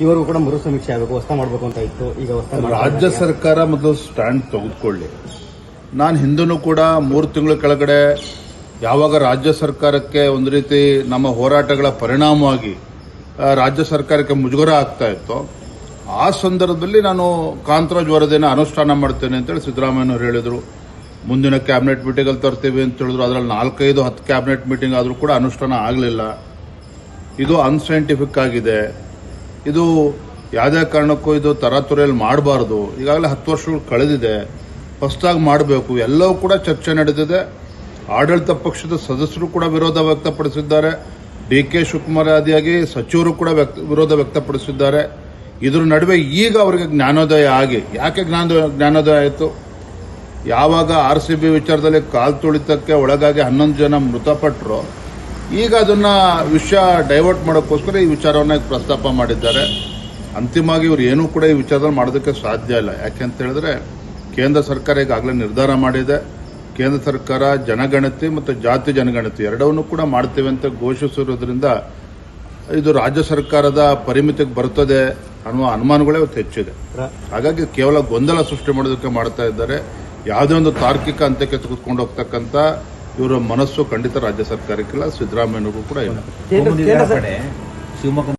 ಇವರು ಕೂಡ ಮರು ಸಮೀಕ್ಷೆ ಆಗಬೇಕು, ಹೊಸ ಮಾಡಬೇಕು ಅಂತ ಇತ್ತು. ಈಗ ರಾಜ್ಯ ಸರ್ಕಾರ ಮೊದಲು ಸ್ಟ್ಯಾಂಡ್ ತೆಗೆದುಕೊಳ್ಳಿ. ನಾನು ಹಿಂದೂ ಕೂಡ 3 ತಿಂಗಳ ಕೆಳಗಡೆ ಯಾವಾಗ ರಾಜ್ಯ ಸರ್ಕಾರಕ್ಕೆ ಒಂದು ರೀತಿ ನಮ್ಮ ಹೋರಾಟಗಳ ಪರಿಣಾಮವಾಗಿ ರಾಜ್ಯ ಸರ್ಕಾರಕ್ಕೆ ಮುಜುಗರ ಆಗ್ತಾ ಇತ್ತು, ಆ ಸಂದರ್ಭದಲ್ಲಿ ನಾನು ಕಾಂತರಾಜ್ ವರದಿಯನ್ನು ಅನುಷ್ಠಾನ ಮಾಡ್ತೇನೆ ಅಂತೇಳಿ ಸಿದ್ದರಾಮಯ್ಯನವರು ಹೇಳಿದರು. ಮುಂದಿನ ಕ್ಯಾಬಿನೆಟ್ ಮೀಟಿಂಗಲ್ಲಿ ತರ್ತೀವಿ ಅಂತ ಹೇಳಿದ್ರು. ಅದರಲ್ಲಿ 4-5-10 ಕ್ಯಾಬಿನೆಟ್ ಮೀಟಿಂಗ್ ಆದರೂ ಕೂಡ ಅನುಷ್ಠಾನ ಆಗಲಿಲ್ಲ. ಇದು ಅನ್ಸೈಂಟಿಫಿಕ್ ಆಗಿದೆ. ಇದು ಯಾವುದೇ ಕಾರಣಕ್ಕೂ ಇದು ತರಾತುರಿಯಲ್ಲಿ ಮಾಡಬಾರ್ದು. ಈಗಾಗಲೇ 10 ವರ್ಷಗಳು ಕಳೆದಿದೆ, ಹೊಸದಾಗಿ ಮಾಡಬೇಕು. ಎಲ್ಲವೂ ಕೂಡ ಚರ್ಚೆ ನಡೆದಿದೆ. ಆಡಳಿತ ಪಕ್ಷದ ಸದಸ್ಯರು ಕೂಡ ವಿರೋಧ ವ್ಯಕ್ತಪಡಿಸಿದ್ದಾರೆ. ಡಿ.ಕೆ. ಶಿವಕುಮಾರ್ ಆದಿಯಾಗಿ ಸಚಿವರು ಕೂಡ ವಿರೋಧ ವ್ಯಕ್ತಪಡಿಸಿದ್ದಾರೆ. ಇದರ ನಡುವೆ ಈಗ ಅವರಿಗೆ ಜ್ಞಾನೋದಯ ಆಗಿ, ಯಾಕೆ ಜ್ಞಾನೋದಯ ಆಯಿತು? ಯಾವಾಗ RCB ವಿಚಾರದಲ್ಲಿ ಕಾಲ್ ತುಳಿತಕ್ಕೆ ಒಳಗಾಗಿ 11 ಜನ ಮೃತಪಟ್ಟರು, ಈಗ ಅದನ್ನ ವಿಷಯ ಡೈವರ್ಟ್ ಮಾಡೋಕ್ಕೋಸ್ಕರ ಈ ವಿಚಾರವನ್ನು ಪ್ರಸ್ತಾಪ ಮಾಡಿದ್ದಾರೆ. ಅಂತಿಮವಾಗಿ ಇವರು ಏನೂ ಕೂಡ ಈ ವಿಚಾರದಲ್ಲಿ ಮಾಡೋದಕ್ಕೆ ಸಾಧ್ಯ ಇಲ್ಲ. ಯಾಕೆಂತ ಹೇಳಿದ್ರೆ ಕೇಂದ್ರ ಸರ್ಕಾರ ಈಗಾಗಲೇ ನಿರ್ಧಾರ ಮಾಡಿದೆ. ಕೇಂದ್ರ ಸರ್ಕಾರ ಜನಗಣತಿ ಮತ್ತು ಜಾತಿ ಜನಗಣತಿ ಎರಡವನ್ನೂ ಕೂಡ ಮಾಡ್ತೇವೆ ಅಂತ ಘೋಷಿಸಿರೋದ್ರಿಂದ ಇದು ರಾಜ್ಯ ಸರ್ಕಾರದ ಪರಿಮಿತಿಗೆ ಬರುತ್ತದೆ ಅನ್ನುವ ಅನುಮಾನಗಳೇ ಇವತ್ತು ಹೆಚ್ಚಿದೆ. ಹಾಗಾಗಿ ಕೇವಲ ಗೊಂದಲ ಸೃಷ್ಟಿ ಮಾಡೋದಕ್ಕೆ ಮಾಡ್ತಾ ಇದ್ದಾರೆ. ಯಾವುದೇ ಒಂದು ತಾರ್ಕಿಕ ಅಂತ್ಯಕ್ಕೆ ತೆಗೆದುಕೊಂಡು ಹೋಗ್ತಕ್ಕಂಥ ಇವರ ಮನಸ್ಸು ಖಂಡಿತ ರಾಜ್ಯ ಸರ್ಕಾರಕ್ಕಿಲ್ಲ, ಸಿದ್ದರಾಮಯ್ಯನವರು ಕೂಡ ಇಲ್ಲ.